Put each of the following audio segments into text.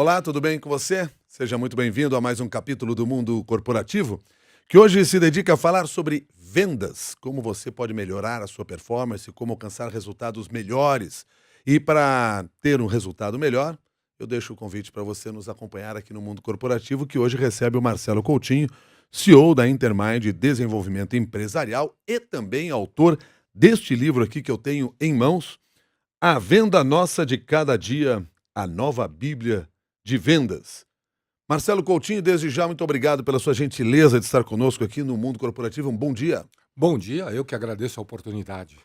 Olá, tudo bem com você? Seja muito bem-vindo a mais um capítulo do Mundo Corporativo, que hoje se dedica a falar sobre vendas, como você pode melhorar a sua performance, como alcançar resultados melhores. E para ter um resultado melhor, eu deixo o convite para você nos acompanhar aqui no Mundo Corporativo, que hoje recebe o Marcelo Coutinho, CEO da Intermind Desenvolvimento Empresarial e também autor deste livro aqui que eu tenho em mãos, A Venda Nossa de Cada Dia, a Nova Bíblia de Vendas. Marcelo Coutinho, desde já, muito obrigado pela sua gentileza de estar conosco aqui no Mundo Corporativo. Um bom dia. Bom dia, eu que agradeço a oportunidade.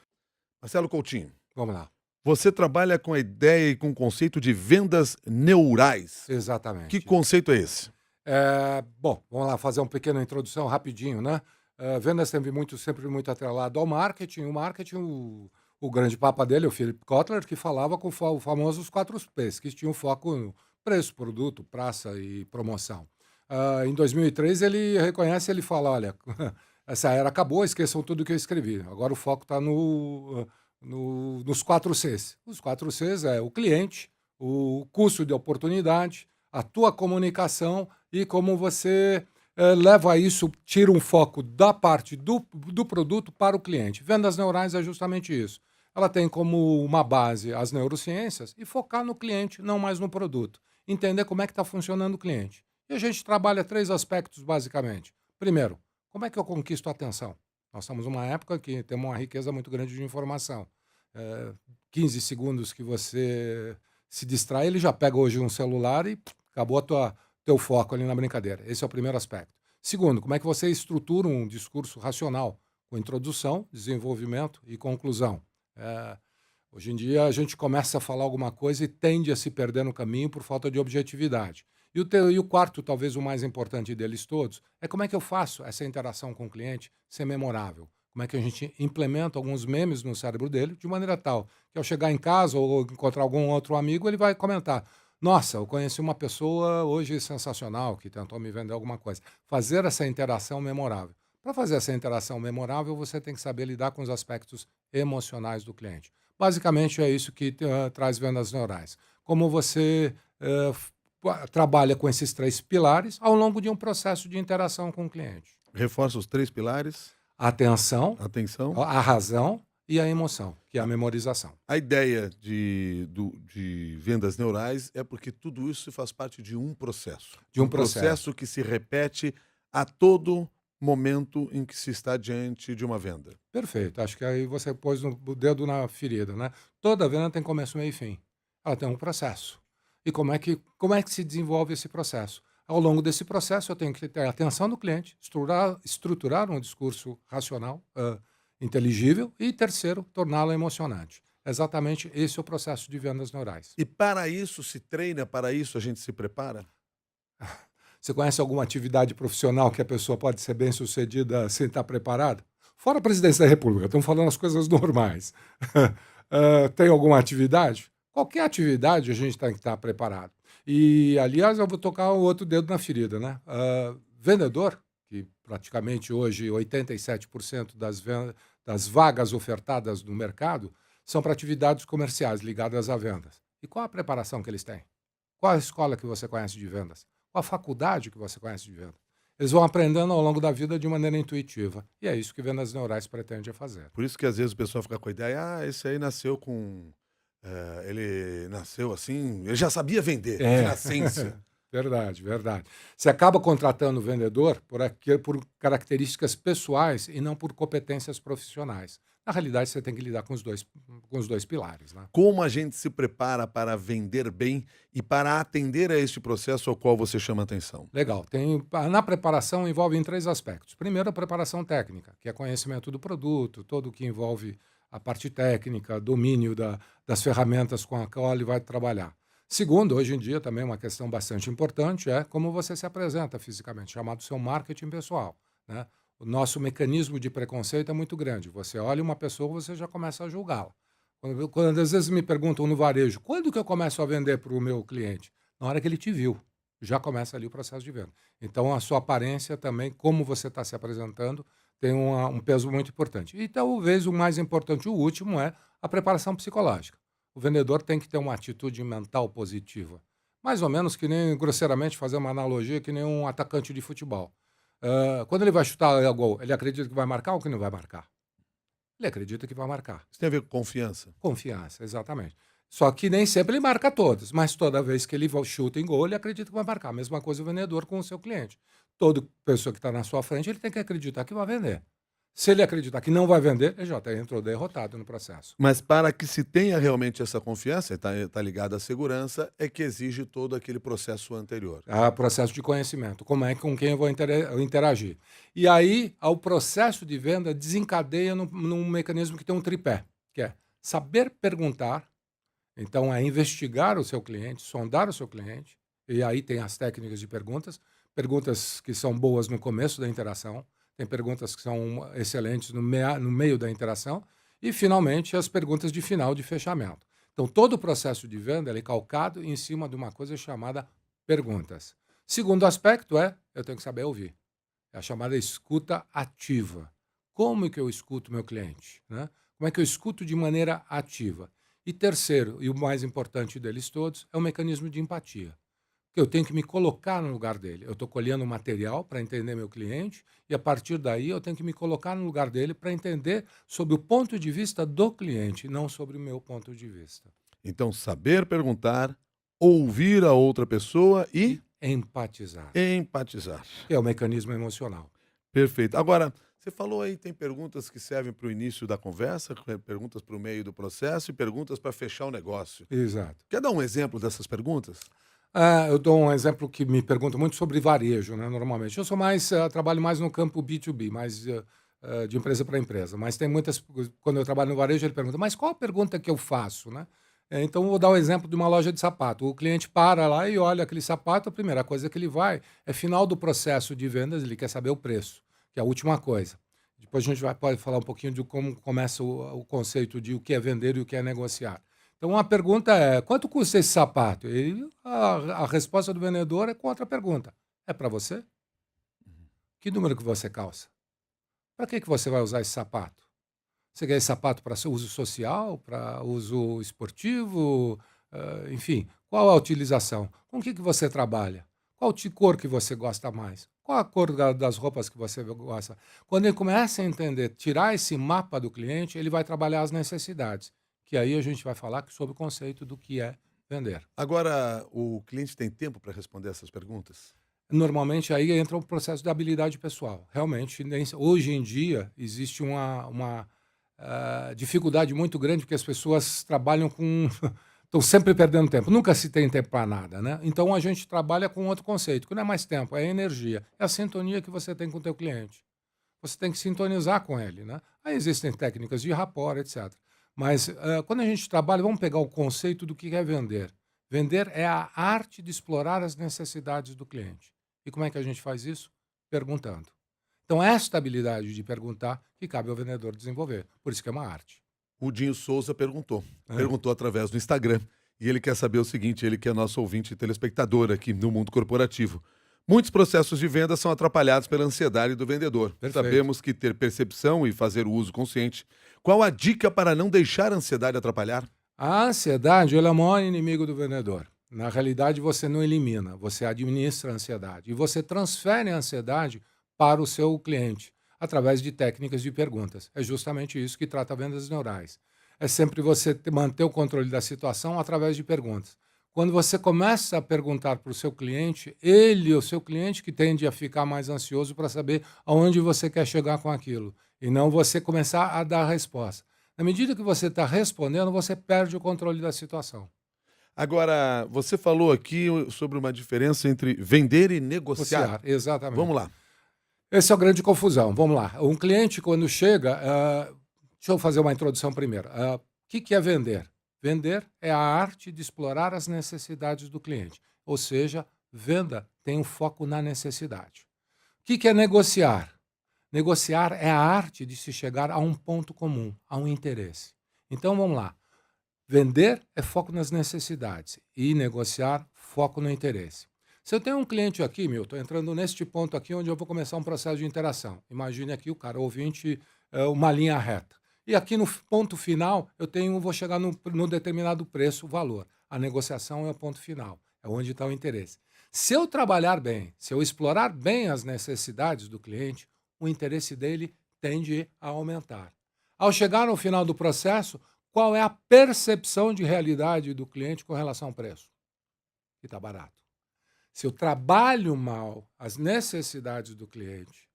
Marcelo Coutinho, Vamos lá. você trabalha com a ideia e com o conceito de vendas neurais. Que Exatamente. conceito é esse? Bom, vamos lá fazer uma pequena introdução rapidinho, né? Vendas sempre muito atrelado ao marketing. O grande papa dele, o Philip Kotler, que falava com o famoso os 4 P's, que tinham foco no preço, produto, praça e promoção. Em 2003 ele reconhece, ele fala, olha, essa era acabou, esqueçam tudo que eu escrevi. Agora o foco está nos 4 Cs. Os 4 Cs é o cliente, o custo de oportunidade, a tua comunicação e como você leva isso, tira um foco da parte do produto para o cliente. Vendas neurais é justamente isso. Ela tem como uma base as neurociências e focar no cliente, não mais no produto. Entender como é que está funcionando o cliente. E a gente trabalha 3 aspectos, basicamente. Primeiro, como é que eu conquisto a atenção? Nós estamos numa época que temos uma riqueza muito grande de informação. 15 segundos que você se distrai, ele já pega hoje um celular e acabou teu foco ali na brincadeira. Esse é o primeiro aspecto. Segundo, como é que você estrutura um discurso racional, com introdução, desenvolvimento e conclusão. Eh, Hoje em dia a gente começa a falar alguma coisa e tende a se perder no caminho por falta de objetividade. E o quarto, talvez o mais importante deles todos, é como é que eu faço essa interação com o cliente ser memorável. Como é que a gente implementa alguns memes no cérebro dele, de maneira tal que ao chegar em casa ou encontrar algum outro amigo, ele vai comentar: Nossa, eu conheci uma pessoa hoje sensacional que tentou me vender alguma coisa. Fazer essa interação memorável. Para fazer essa interação memorável, você tem que saber lidar com os aspectos emocionais do cliente. Basicamente é isso que traz vendas neurais. Como você trabalha com esses 3 pilares ao longo de um processo de interação com o cliente. Reforça os 3 pilares. A atenção, Atenção. a razão e a emoção, que é a memorização. A ideia de vendas neurais é porque tudo isso faz parte de um processo. De um processo. Que se repete a todo momento em que se está diante de uma venda. Perfeito. Acho que aí você pôs o dedo na ferida, né? Toda venda tem começo, meio e fim. Ela tem um processo. E como é que se desenvolve esse processo? Ao longo desse processo, eu tenho que ter a atenção do cliente, estruturar um discurso racional, inteligível, e terceiro, torná-lo emocionante. Exatamente esse é o processo de vendas neurais. E para isso se treina, para isso a gente se prepara? Você conhece alguma atividade profissional que a pessoa pode ser bem-sucedida sem estar preparada? Fora a presidência da República, estamos falando as coisas normais. Tem alguma atividade? Qualquer atividade a gente tem que estar preparado. E, aliás, eu vou tocar o outro dedo na ferida, né? Vendedor, que praticamente hoje 87% das vagas ofertadas no mercado são para atividades comerciais ligadas a vendas. E qual a preparação que eles têm? Qual a escola que você conhece de vendas? Qual a faculdade que você conhece de vendas? Eles vão aprendendo ao longo da vida de maneira intuitiva. E é isso que vendas neurais pretende fazer. Por isso que às vezes o pessoal fica com a ideia, esse aí nasceu com... ele nasceu assim, ele já sabia vender, de É, nascença. verdade, verdade. Você acaba contratando o vendedor por características pessoais e não por competências profissionais. Na realidade, você tem que lidar com os dois pilares, né? Como a gente se prepara para vender bem e para atender a este processo ao qual você chama atenção? Legal. Na preparação envolve em 3 aspectos. Primeiro, a preparação técnica, que é conhecimento do produto, todo o que envolve a parte técnica, domínio das ferramentas com a qual ele vai trabalhar. Segundo, hoje em dia também uma questão bastante importante é como você se apresenta fisicamente, chamado seu marketing pessoal, né? O nosso mecanismo de preconceito é muito grande. Você olha uma pessoa, você já começa a julgá-la. Quando às vezes me perguntam no varejo, quando que eu começo a vender para o meu cliente? Na hora que ele te viu. Já começa ali o processo de venda. Então, a sua aparência também, como você está se apresentando, tem um peso muito importante. E talvez o mais importante, o último, é a preparação psicológica. O vendedor tem que ter uma atitude mental positiva. Mais ou menos que nem, grosseiramente, fazer uma analogia, que nem um atacante de futebol. Quando ele vai chutar o gol, ele acredita que vai marcar ou que não vai marcar? Ele acredita que vai marcar. Isso tem a ver com confiança. Confiança, exatamente. Só que nem sempre ele marca todas, mas toda vez que ele chuta em gol, ele acredita que vai marcar. A mesma coisa o vendedor com o seu cliente. Toda pessoa que está na sua frente, ele tem que acreditar que vai vender. Se ele acreditar que não vai vender, ele já entrou derrotado no processo. Mas para que se tenha realmente essa confiança, está ligado à segurança, é que exige todo aquele processo anterior. É processo de conhecimento, como é com quem eu vou interagir. E aí, o processo de venda desencadeia num mecanismo que tem um tripé, que é saber perguntar. Então, é investigar o seu cliente, sondar o seu cliente, e aí tem as técnicas de perguntas, perguntas que são boas no começo da interação, tem perguntas que são excelentes no meio da interação, e, finalmente, as perguntas de final de fechamento. Então, todo o processo de venda ele é calcado em cima de uma coisa chamada perguntas. Segundo aspecto eu tenho que saber ouvir. É a chamada escuta ativa. Como que eu escuto meu cliente, né? Como é que eu escuto de maneira ativa? E terceiro, e o mais importante deles todos, é o mecanismo de empatia. Que eu tenho que me colocar no lugar dele. Eu estou colhendo material para entender meu cliente e, a partir daí, eu tenho que me colocar no lugar dele para entender sobre o ponto de vista do cliente, não sobre o meu ponto de vista. Então, saber perguntar, ouvir a outra pessoa e Empatizar, empatizar. que é o mecanismo emocional. Perfeito. Agora, você falou aí, tem perguntas que servem para o início da conversa, perguntas para o meio do processo e perguntas para fechar o negócio. Exato. Quer dar um exemplo dessas perguntas? Eu dou um exemplo que me perguntam muito sobre varejo, né, normalmente. Eu sou mais, trabalho mais no campo B2B, mais de empresa para empresa. Mas tem muitas, quando eu trabalho no varejo, ele pergunta, mas qual a pergunta que eu faço, né? Então, eu vou dar o exemplo de uma loja de sapato. O cliente para lá e olha aquele sapato, a primeira coisa que ele vai é final do processo de vendas, ele quer saber o preço, que é a última coisa. Depois a gente pode falar um pouquinho de como começa o conceito de o que é vender e o que é negociar. Então, a pergunta é: quanto custa esse sapato? E a resposta do vendedor é com outra pergunta: é para você? Que número que você calça? Para que você vai usar esse sapato? Você quer esse sapato para uso social, para uso esportivo? Enfim, qual a utilização? Com o que você trabalha? Qual cor que você gosta mais? Qual a cor das roupas que você gosta? Quando ele começa a entender, tirar esse mapa do cliente, ele vai trabalhar as necessidades. Que aí a gente vai falar sobre o conceito do que é vender. Agora, o cliente tem tempo para responder essas perguntas? Normalmente aí entra o processo da habilidade pessoal. Realmente, hoje em dia, existe uma dificuldade muito grande porque as pessoas trabalham com. Estão sempre perdendo tempo. Nunca se tem tempo para nada, né? Então a gente trabalha com outro conceito, que não é mais tempo, é energia. É a sintonia que você tem com o teu cliente. Você tem que sintonizar com ele, né? Aí existem técnicas de rapport, etc. Mas quando a gente trabalha, vamos pegar o conceito do que é vender. Vender é a arte de explorar as necessidades do cliente. E como é que a gente faz isso? Perguntando. Então, esta habilidade de perguntar que cabe ao vendedor desenvolver. Por isso que é uma arte. O Dinho Souza perguntou. É. Perguntou através do Instagram. E ele quer saber o seguinte, ele que é nosso ouvinte e telespectador aqui no mundo corporativo. Muitos processos de venda são atrapalhados pela ansiedade do vendedor. Perfeito. Sabemos que ter percepção e fazer o uso consciente. Qual a dica para não deixar a ansiedade atrapalhar? A ansiedade ela é o maior inimigo do vendedor. Na realidade, você não elimina, você administra a ansiedade. E você transfere a ansiedade para o seu cliente, através de técnicas de perguntas. É justamente isso que trata vendas neurais. É sempre você manter o controle da situação através de perguntas. Quando você começa a perguntar para o seu cliente, o seu cliente que tende a ficar mais ansioso para saber aonde você quer chegar com aquilo, e não você começar a dar a resposta. Na medida que você está respondendo, você perde o controle da situação. Agora, você falou aqui sobre uma diferença entre vender e negociar. Negociar, exatamente. Vamos lá. Essa é a grande confusão. Vamos lá. Um cliente, quando chega. Deixa eu fazer uma introdução primeiro. O que é vender? Vender é a arte de explorar as necessidades do cliente. Ou seja, venda tem um foco na necessidade. O que é negociar? Negociar é a arte de se chegar a um ponto comum, a um interesse. Então vamos lá. Vender é foco nas necessidades e negociar, foco no interesse. Se eu tenho um cliente aqui, Milton, entrando neste ponto aqui onde eu vou começar um processo de interação. Imagine aqui o cara ouvinte, uma linha reta. E aqui no ponto final, vou chegar no determinado preço, valor. A negociação é o ponto final. É onde está o interesse. Se eu trabalhar bem, se eu explorar bem as necessidades do cliente, o interesse dele tende a aumentar. Ao chegar no final do processo, qual é a percepção de realidade do cliente com relação ao preço? Que está barato. Se eu trabalho mal as necessidades do cliente,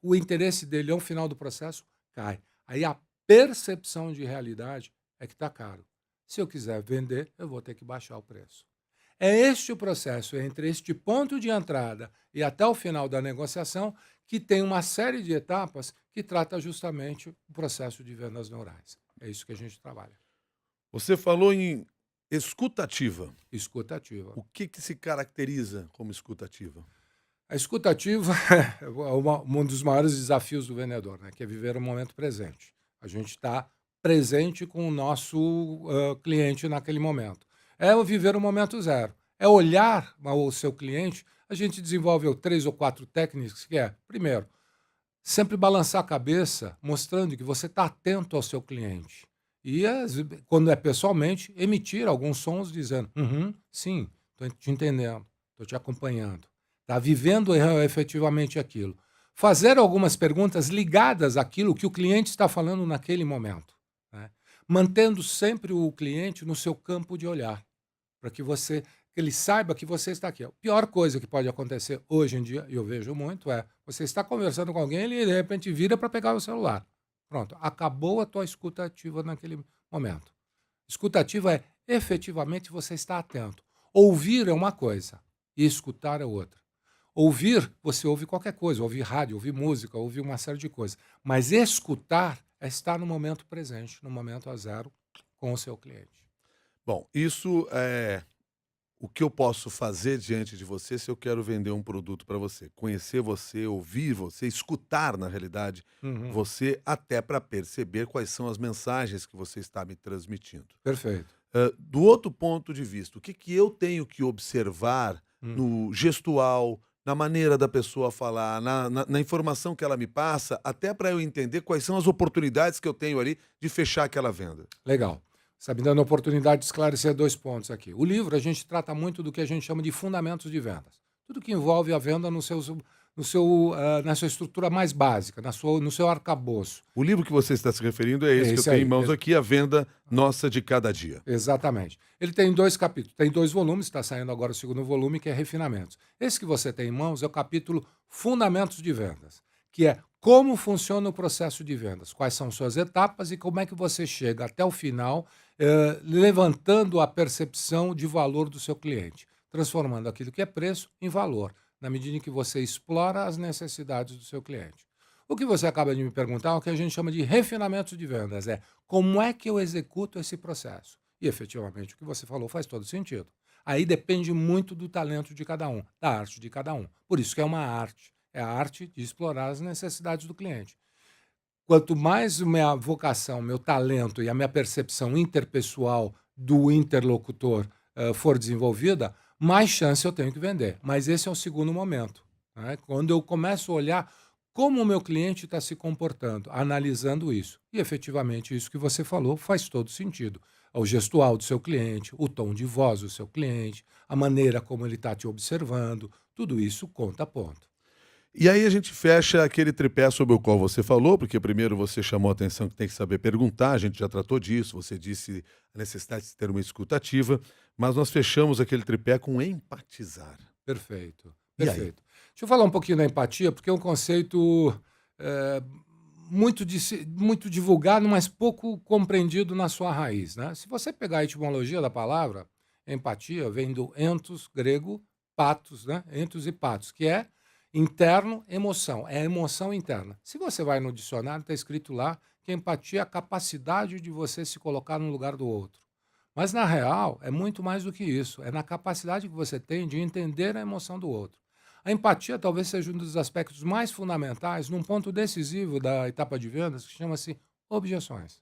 o interesse dele ao final do processo cai. Aí a percepção de realidade é que está caro. Se eu quiser vender, eu vou ter que baixar o preço. É este o processo, entre este ponto de entrada e até o final da negociação, que tem uma série de etapas que trata justamente o processo de vendas neurais. É isso que a gente trabalha. Você falou em escutativa. Escutativa. O que que se caracteriza como escutativa? A escutativa é um dos maiores desafios do vendedor, né? Que é viver o momento presente. A gente está presente com o nosso cliente naquele momento. É o viver o momento zero. É olhar o seu cliente. A gente desenvolveu 3 ou 4 técnicas, que é, primeiro, sempre balançar a cabeça, mostrando que você está atento ao seu cliente. E, quando é pessoalmente, emitir alguns sons dizendo, sim, estou te entendendo, estou te acompanhando. Está vivendo efetivamente aquilo. Fazer algumas perguntas ligadas àquilo que o cliente está falando naquele momento, né? Mantendo sempre o cliente no seu campo de olhar, para que ele saiba que você está aqui. A pior coisa que pode acontecer hoje em dia, e eu vejo muito, é você está conversando com alguém e ele de repente vira para pegar o celular. Pronto, acabou a tua escuta ativa naquele momento. Escuta ativa é efetivamente você estar atento. Ouvir é uma coisa e escutar é outra. Ouvir, você ouve qualquer coisa, ouvir rádio, ouvir música, ouvir uma série de coisas. Mas escutar é estar no momento presente, no momento a zero, com o seu cliente. Bom, isso é o que eu posso fazer diante de você se eu quero vender um produto para você. Conhecer você, ouvir você, escutar, na realidade, Uhum. você, até para perceber quais são as mensagens que você está me transmitindo. Perfeito. Do outro ponto de vista, o que que eu tenho que observar Hum. no gestual, na maneira da pessoa falar, na informação que ela me passa, até para eu entender quais são as oportunidades que eu tenho ali de fechar aquela venda? Legal. Você está me dando a oportunidade de esclarecer 2 pontos aqui. O livro, a gente trata muito do que a gente chama de fundamentos de vendas. Tudo que envolve a venda na sua estrutura mais básica, no seu arcabouço. O livro que você está se referindo é esse que eu Esse tenho em aí, mãos aqui, A Venda Nossa de Cada Dia. exatamente. Ele tem 2 capítulos, tem 2 volumes, está saindo agora o segundo volume, que é Refinamentos. Esse que você tem em mãos é o capítulo Fundamentos de Vendas, que é como funciona o processo de vendas, quais são suas etapas e como é que você chega até o final, levantando a percepção de valor do seu cliente, transformando aquilo que é preço em valor, na medida em que você explora as necessidades do seu cliente. O que você acaba de me perguntar é o que a gente chama de refinamento de vendas, é como é que eu executo esse processo? E efetivamente o que você falou faz todo sentido. Aí depende muito do talento de cada um, da arte de cada um. Por isso que é uma arte. É a arte de explorar as necessidades do cliente. Quanto mais minha vocação, meu talento e a minha percepção interpessoal do interlocutor for desenvolvida, mais chance eu tenho que vender. Mas esse é o segundo momento, né? Quando eu começo a olhar como o meu cliente está se comportando, analisando isso. E efetivamente isso que você falou faz todo sentido. O gestual do seu cliente, o tom de voz do seu cliente, a maneira como ele está te observando, tudo isso conta ponto. E aí a gente fecha aquele tripé sobre o qual você falou, porque primeiro você chamou a atenção que tem que saber perguntar, a gente já tratou disso, você disse a necessidade de ter uma escuta ativa, mas nós fechamos aquele tripé com empatizar. Perfeito, E aí? perfeito. Deixa eu falar um pouquinho da empatia, porque é um conceito eh, muito divulgado, mas pouco compreendido na sua raiz, né? Se você pegar a etimologia da palavra, empatia vem do entos grego, patos, né? Entos e patos, que é interno, emoção, é a emoção interna. Se você vai no dicionário, está escrito lá que empatia é a capacidade de você se colocar no lugar do outro. Mas, na real, é muito mais do que isso. É na capacidade que você tem de entender a emoção do outro. A empatia talvez seja um dos aspectos mais fundamentais num ponto decisivo da etapa de vendas que chama-se objeções.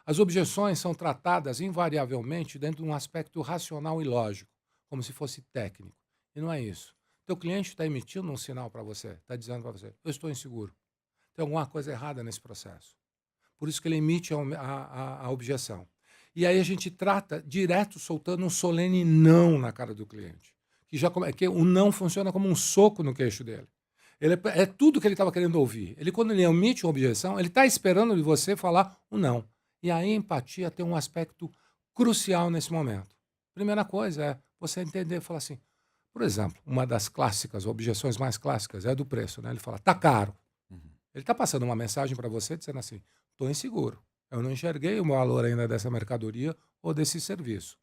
As objeções são tratadas invariavelmente dentro de um aspecto racional e lógico, como se fosse técnico. E não é isso. Teu cliente está emitindo um sinal para você, está dizendo para você, eu estou inseguro. Tem alguma coisa errada nesse processo. Por isso que ele emite a objeção. E aí a gente trata direto, soltando um solene não na cara do cliente. Que o não funciona como um soco no queixo dele. É tudo que ele estava querendo ouvir. Quando ele emite uma objeção, ele está esperando de você falar um não. E aí a empatia tem um aspecto crucial nesse momento. Primeira coisa é você entender, falar assim, por exemplo, uma das clássicas, objeções mais clássicas é do preço, né? Ele fala, tá caro. Ele está passando uma mensagem para você dizendo assim, estou inseguro. Eu não enxerguei o valor ainda dessa mercadoria ou desse serviço.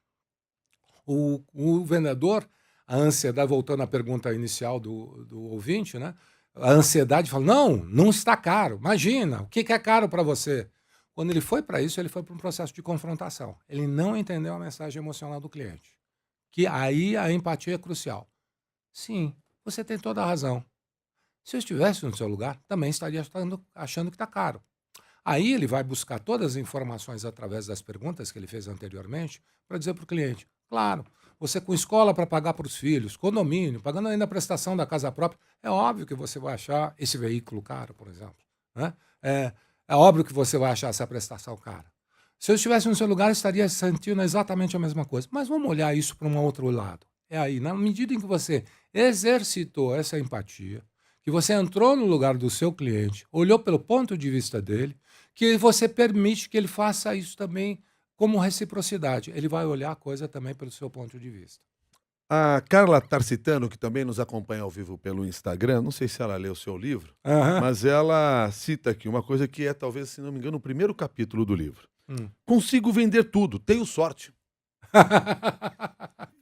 O vendedor, a ansiedade, voltando à pergunta inicial do ouvinte, né? A ansiedade fala, não está caro. Imagina, o que é caro para você? Quando ele foi para isso, ele foi para um processo de confrontação. Ele não entendeu a mensagem emocional do cliente. Que aí a empatia é crucial. Sim, você tem toda a razão. Se eu estivesse no seu lugar, também estaria achando que está caro. Aí ele vai buscar todas as informações através das perguntas que ele fez anteriormente para dizer para o cliente, claro, você com escola para pagar para os filhos, condomínio, pagando ainda a prestação da casa própria, é óbvio que você vai achar esse veículo caro, por exemplo. Né? É óbvio que você vai achar essa prestação cara. Se eu estivesse no seu lugar, eu estaria sentindo exatamente a mesma coisa. Mas vamos olhar isso para um outro lado. É aí, na medida em que você exercitou essa empatia, que você entrou no lugar do seu cliente, olhou pelo ponto de vista dele, que você permite que ele faça isso também como reciprocidade. Ele vai olhar a coisa também pelo seu ponto de vista. A Carla Tarcitano, que também nos acompanha ao vivo pelo Instagram, não sei se ela leu o seu livro, mas ela cita aqui uma coisa que é, talvez, se não me engano, o primeiro capítulo do livro. Consigo vender tudo, tenho sorte.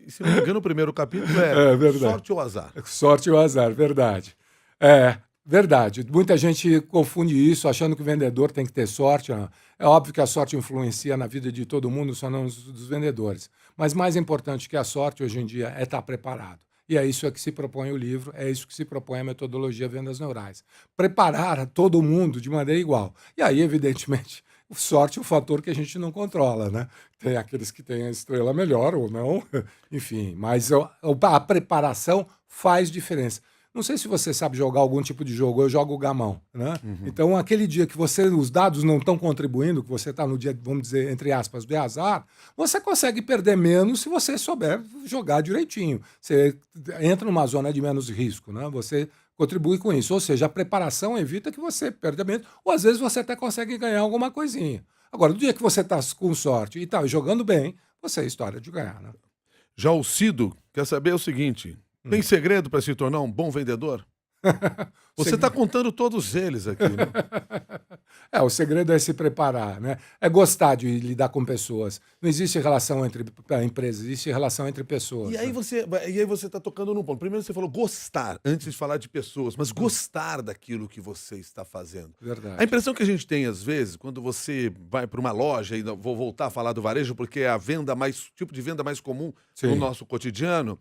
E, se não me engano, o primeiro capítulo é sorte ou azar. Sorte ou azar, verdade. É, verdade. Muita gente confunde isso, achando que o vendedor tem que ter sorte. É óbvio que a sorte influencia na vida de todo mundo, só não dos vendedores. Mas mais importante que a sorte hoje em dia é estar preparado. E é isso que se propõe o livro, é isso que se propõe a metodologia Vendas Neurais. Preparar a todo mundo de maneira igual. E aí, evidentemente, sorte é um fator que a gente não controla, né? Tem aqueles que têm a estrela melhor ou não, enfim. Mas a preparação faz diferença. Não sei se você sabe jogar algum tipo de jogo, eu jogo gamão, né? Então, aquele dia que os dados não estão contribuindo, que você está no dia, vamos dizer, entre aspas, de azar, você consegue perder menos se você souber jogar direitinho. Você entra numa zona de menos risco, né? Você contribui com isso. Ou seja, a preparação evita que você perda menos, ou às vezes você até consegue ganhar alguma coisinha. Agora, no dia que você está com sorte e está jogando bem, você é história de ganhar, né? Já o Cido quer saber o seguinte, tem segredo para se tornar um bom vendedor? Você está contando todos eles aqui, né? O segredo é se preparar, né? É gostar de lidar com pessoas. Não existe relação entre empresas, existe relação entre pessoas. E aí você está tocando num ponto. Primeiro você falou gostar, antes de falar de pessoas, mas gostar daquilo que você está fazendo. Verdade. A impressão que a gente tem, às vezes, quando você vai para uma loja, e vou voltar a falar do varejo, porque é tipo de venda mais comum no nosso cotidiano,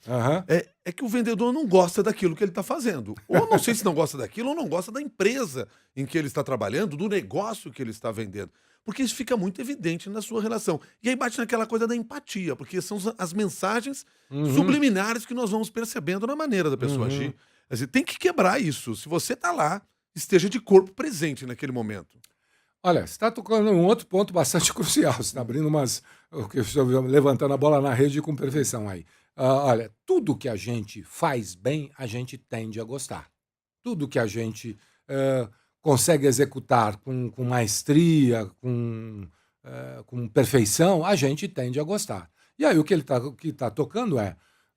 é que o vendedor não gosta daquilo que ele está fazendo. Ou não sei se não gosta daquilo, ou não gosta da empresa em que ele está trabalhando, do negócio que ele está vendendo. Porque isso fica muito evidente na sua relação. E aí bate naquela coisa da empatia, porque são as mensagens subliminares que nós vamos percebendo na maneira da pessoa agir. Quer dizer, tem que quebrar isso. Se você está lá, esteja de corpo presente naquele momento. Olha, você está tocando um outro ponto bastante crucial. Você está abrindo levantando a bola na rede com perfeição aí. Olha, tudo que a gente faz bem, a gente tende a gostar. Tudo que a gente consegue executar com maestria, com perfeição, a gente tende a gostar. E aí o que ele tá tocando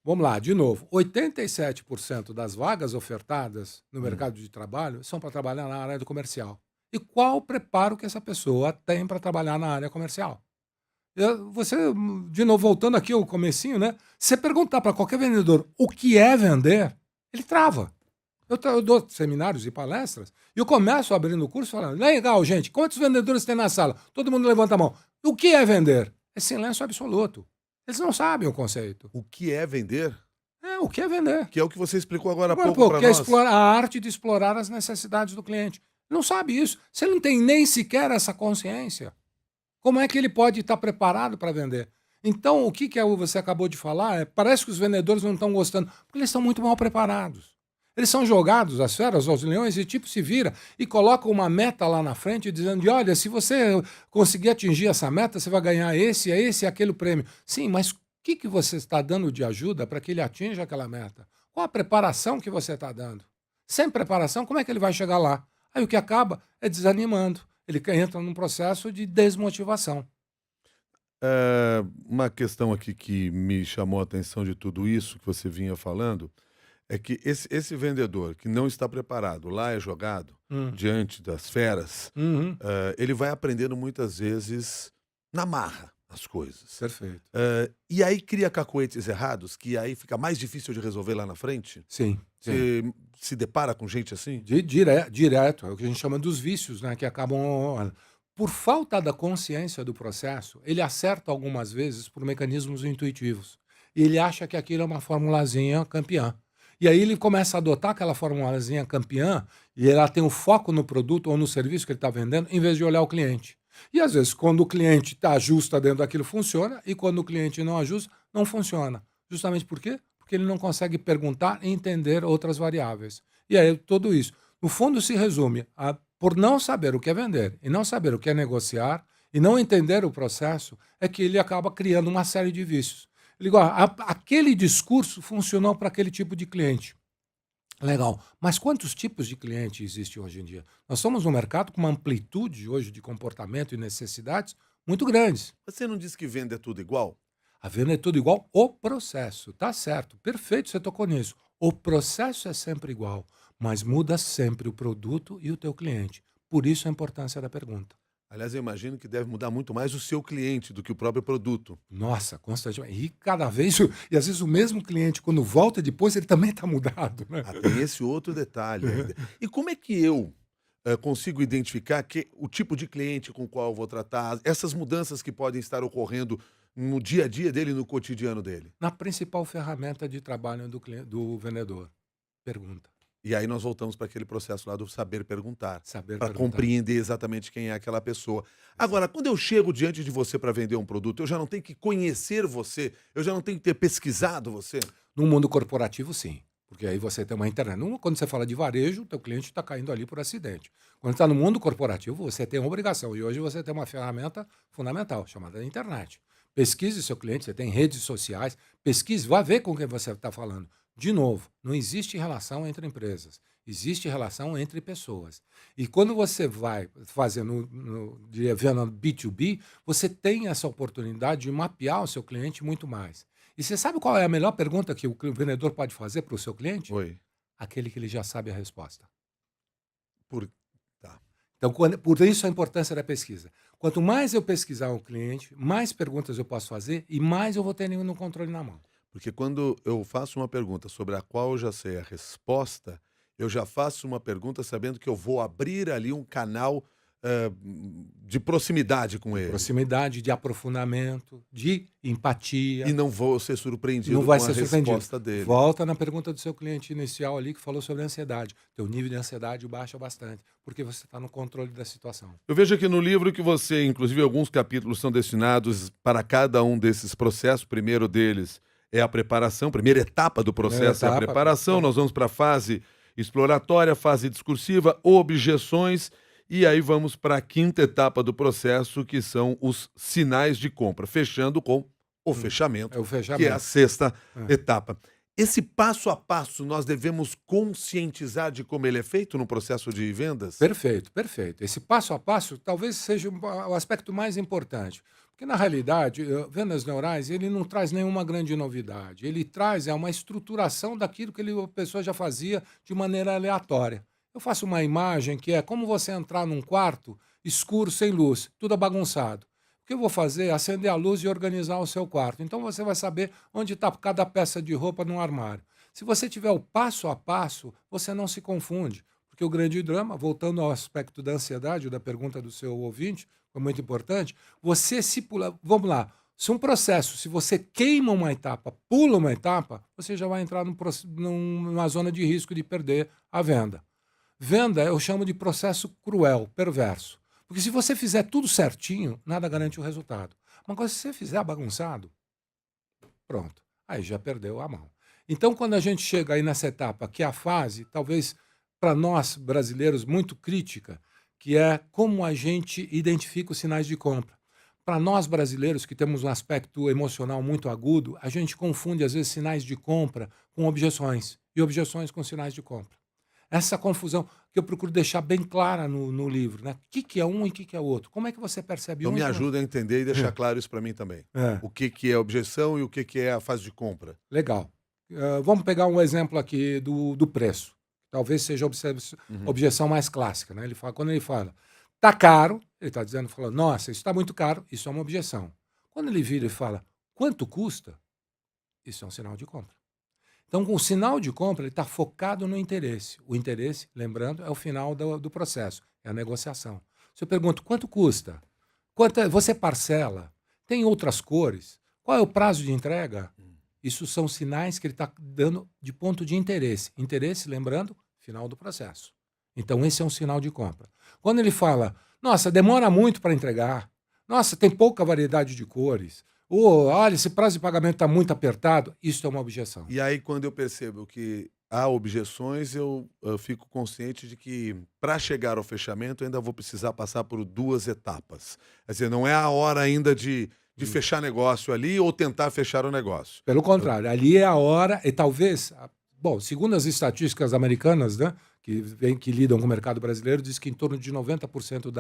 vamos lá, de novo, 87% das vagas ofertadas no mercado de trabalho são para trabalhar na área do comercial. E qual o preparo que essa pessoa tem para trabalhar na área comercial? Você, de novo, voltando aqui ao comecinho, né? Se você perguntar para qualquer vendedor o que é vender, ele trava. Eu dou seminários e palestras e eu começo abrindo o curso falando, legal, gente, quantos vendedores tem na sala? Todo mundo levanta a mão. O que é vender? É silêncio absoluto. Eles não sabem o conceito. O que é vender? O que é vender? Que é o que você explicou agora há pouco para nós. Que é a arte de explorar as necessidades do cliente. Ele não sabe isso. Se ele não tem nem sequer essa consciência, como é que ele pode estar preparado para vender? Então, o que você acabou de falar parece que os vendedores não estão gostando, porque eles estão muito mal preparados. Eles são jogados, as feras, aos leões, e tipo se vira e coloca uma meta lá na frente, dizendo, olha, se você conseguir atingir essa meta, você vai ganhar esse e aquele prêmio. Sim, mas o que você está dando de ajuda para que ele atinja aquela meta? Qual a preparação que você está dando? Sem preparação, como é que ele vai chegar lá? Aí o que acaba é desanimando. Ele entra num processo de desmotivação. Uma questão aqui que me chamou a atenção de tudo isso que você vinha falando é que esse vendedor que não está preparado, lá é jogado Hum. diante das feras, Uhum. ele vai aprendendo muitas vezes na marra as coisas. Perfeito. E aí cria cacoetes errados, que aí fica mais difícil de resolver lá na frente? Sim, sim. Você se depara com gente assim? Direto, é o que a gente chama dos vícios, né, que acabam. Por falta da consciência do processo, ele acerta algumas vezes por mecanismos intuitivos. E ele acha que aquilo é uma formulazinha campeã. E aí ele começa a adotar aquela formulazinha campeã e ela tem o foco no produto ou no serviço que ele está vendendo, em vez de olhar o cliente. E às vezes, quando o cliente ajusta dentro daquilo, funciona, e quando o cliente não ajusta, não funciona. Justamente por quê? Porque ele não consegue perguntar e entender outras variáveis. E aí tudo isso. No fundo, se resume a, por não saber o que é vender, e não saber o que é negociar, e não entender o processo, é que ele acaba criando uma série de vícios. Ele digo, aquele discurso funcionou para aquele tipo de cliente. Legal. Mas quantos tipos de cliente existem hoje em dia? Nós somos um mercado com uma amplitude hoje de comportamento e necessidades muito grandes. Você não disse que venda é tudo igual? A venda é tudo igual, o processo. Tá certo, perfeito, você tocou nisso. O processo é sempre igual, mas muda sempre o produto e o teu cliente. Por isso a importância da pergunta. Aliás, eu imagino que deve mudar muito mais o seu cliente do que o próprio produto. Nossa, constantemente. E cada vez, e às vezes o mesmo cliente, quando volta depois, ele também está mudado, né? Ah, tem esse outro detalhe ainda. E como é que eu consigo identificar o tipo de cliente com o qual eu vou tratar, essas mudanças que podem estar ocorrendo no dia a dia dele, no cotidiano dele? Na principal ferramenta de trabalho do vendedor. Pergunta. E aí nós voltamos para aquele processo lá do saber perguntar, Saber para perguntar. compreender exatamente quem é aquela pessoa. Agora, quando eu chego diante de você para vender um produto, eu já não tenho que conhecer você, eu já não tenho que ter pesquisado você? No mundo corporativo, sim. Porque aí você tem uma internet. Quando você fala de varejo, o teu cliente está caindo ali por acidente. Quando está no mundo corporativo, você tem uma obrigação. E hoje você tem uma ferramenta fundamental, chamada internet. Pesquise seu cliente, você tem redes sociais, pesquise, vá ver com quem você está falando. De novo, não existe relação entre empresas, existe relação entre pessoas. E quando você vai fazendo, vendo B2B, você tem essa oportunidade de mapear o seu cliente muito mais. E você sabe qual é a melhor pergunta que o vendedor pode fazer para o seu cliente? Oi. Aquele que ele já sabe a resposta. Por... Tá. Então, por isso a importância da pesquisa. Quanto mais eu pesquisar o cliente, mais perguntas eu posso fazer e mais eu vou ter no controle na mão. Porque quando eu faço uma pergunta sobre a qual eu já sei a resposta, eu já faço uma pergunta sabendo que eu vou abrir ali um canal de proximidade com ele. Proximidade, de aprofundamento, de empatia. E não vou ser surpreendido Não vai com a ser surpreendido. resposta dele. Volta na pergunta do seu cliente inicial ali que falou sobre a ansiedade. Teu nível de ansiedade baixa bastante, porque você está no controle da situação. Eu vejo aqui no livro que você, inclusive, alguns capítulos são destinados para cada um desses processos. O primeiro deles é a preparação, a primeira etapa do processo é a preparação. Nós vamos para a fase exploratória, fase discursiva, objeções, e aí vamos para a quinta etapa do processo, que são os sinais de compra, fechando com o fechamento, É o fechamento. que é a sexta etapa. Esse passo a passo nós devemos conscientizar de como ele é feito no processo de vendas? Perfeito, perfeito. Esse passo a passo talvez seja o aspecto mais importante. Porque, na realidade, vendas neurais, ele não traz nenhuma grande novidade. Ele traz uma estruturação daquilo que a pessoa já fazia de maneira aleatória. Eu faço uma imagem que é como você entrar num quarto escuro, sem luz, tudo bagunçado. O que eu vou fazer é acender a luz e organizar o seu quarto. Então você vai saber onde está cada peça de roupa no armário. Se você tiver o passo a passo, você não se confunde. Porque o grande drama, voltando ao aspecto da ansiedade, da pergunta do seu ouvinte, foi muito importante, você se pula. Vamos lá. Se um processo, se você queima uma etapa, pula uma etapa, você já vai entrar numa zona de risco de perder a venda. Venda eu chamo de processo cruel, perverso. Porque se você fizer tudo certinho, nada garante o resultado. Mas se você fizer bagunçado, pronto, aí já perdeu a mão. Então, quando a gente chega aí nessa etapa, que é a fase, talvez para nós brasileiros, muito crítica, que é como a gente identifica os sinais de compra. Para nós brasileiros, que temos um aspecto emocional muito agudo, a gente confunde, às vezes, sinais de compra com objeções, e objeções com sinais de compra. Essa confusão que eu procuro deixar bem clara no livro, né? O que é um e o que é outro? Como é que você percebe Então um me e ajuda a entender e deixar claro isso para mim também. É, O que que é objeção e o que que é a fase de compra. legal. Vamos pegar um exemplo aqui do preço. Talvez seja a Uhum. objeção mais clássica, né? Quando ele fala, tá caro, ele está dizendo, fala, nossa, isso está muito caro, isso é uma objeção. Quando ele vira e fala, quanto custa? Isso é um sinal de compra. Então, com o sinal de compra, ele está focado no interesse. O interesse, lembrando, é o final do processo, é a negociação. Se eu pergunto, quanto custa? Você parcela? Tem outras cores? Qual é o prazo de entrega? Isso são sinais que ele está dando de ponto de interesse. Interesse, lembrando, final do processo. Então, esse é um sinal de compra. Quando ele fala, nossa, demora muito para entregar, nossa, tem pouca variedade de cores, ou olha, esse prazo de pagamento está muito apertado, isso é uma objeção. E aí, quando eu percebo que há objeções, eu fico consciente de que, para chegar ao fechamento, eu ainda vou precisar passar por duas etapas. Quer dizer, não é a hora ainda de fechar negócio ali ou tentar fechar o negócio. Pelo contrário, ali é a hora, e talvez, bom, segundo as estatísticas americanas, né, que lidam com o mercado brasileiro, diz que em torno de 90%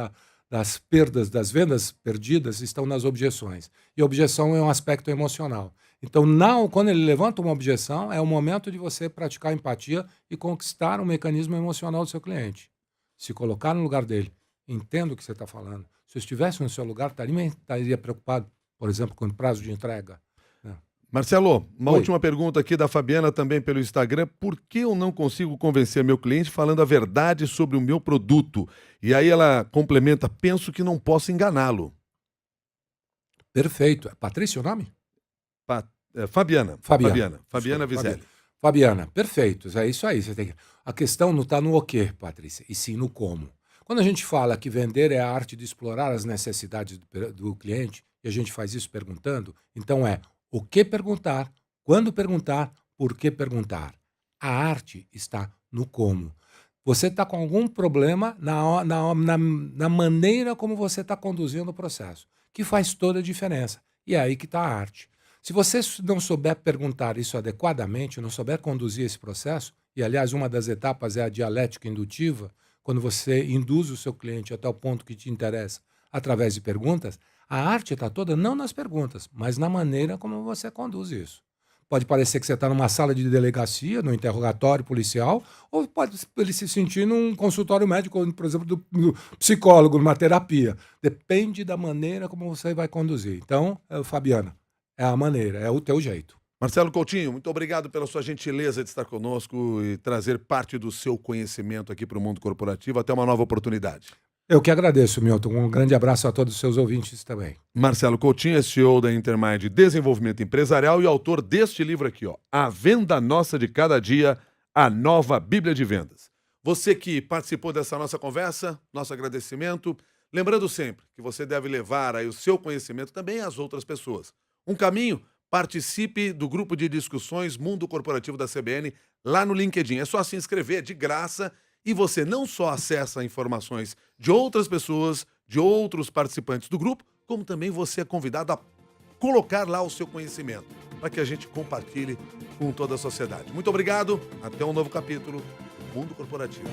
das perdas, das vendas perdidas, estão nas objeções. E a objeção é um aspecto emocional. Então, quando ele levanta uma objeção, é o momento de você praticar empatia e conquistar um mecanismo emocional do seu cliente. Se colocar no lugar dele. Entendo o que você está falando. Se eu estivesse no seu lugar, estaria preocupado, por exemplo, com o prazo de entrega. Né? Marcelo, uma Oi. última pergunta aqui da Fabiana também pelo Instagram. Por que eu não consigo convencer meu cliente falando a verdade sobre o meu produto? E aí ela complementa, penso que não posso enganá-lo. Perfeito. É Patrícia o nome? Fabiana. Fabiana. Fabiana Desculpa, Vizelli. Fabiana, perfeito. É isso aí. A questão não está no o quê, Patrícia, e sim no como. Quando a gente fala que vender é a arte de explorar as necessidades do cliente, e a gente faz isso perguntando, então é o que perguntar, quando perguntar, por que perguntar. A arte está no como. Você está com algum problema na maneira como você está conduzindo o processo, que faz toda a diferença. E é aí que está a arte. Se você não souber perguntar isso adequadamente, não souber conduzir esse processo, e aliás, uma das etapas é a dialética indutiva, quando você induz o seu cliente até o ponto que te interessa através de perguntas, a arte está toda não nas perguntas, mas na maneira como você conduz isso. Pode parecer que você está numa sala de delegacia, no interrogatório policial, ou pode ele se sentir num consultório médico, por exemplo, do psicólogo, numa terapia. Depende da maneira como você vai conduzir. Então, Fabiana, é a maneira, é o teu jeito. Marcelo Coutinho, muito obrigado pela sua gentileza de estar conosco e trazer parte do seu conhecimento aqui para o mundo corporativo. Até uma nova oportunidade. Eu que agradeço, Milton. Um grande abraço a todos os seus ouvintes também. Marcelo Coutinho é CEO da Intermind Desenvolvimento Empresarial e autor deste livro aqui, ó, A Venda Nossa de Cada Dia, a Nova Bíblia de Vendas. Você que participou dessa nossa conversa, nosso agradecimento. Lembrando sempre que você deve levar aí o seu conhecimento também às outras pessoas. Um caminho, participe do grupo de discussões Mundo Corporativo da CBN lá no LinkedIn. É só se inscrever, é de graça, e você não só acessa informações de outras pessoas, de outros participantes do grupo, como também você é convidado a colocar lá o seu conhecimento, para que a gente compartilhe com toda a sociedade. Muito obrigado, até um novo capítulo Mundo Corporativo.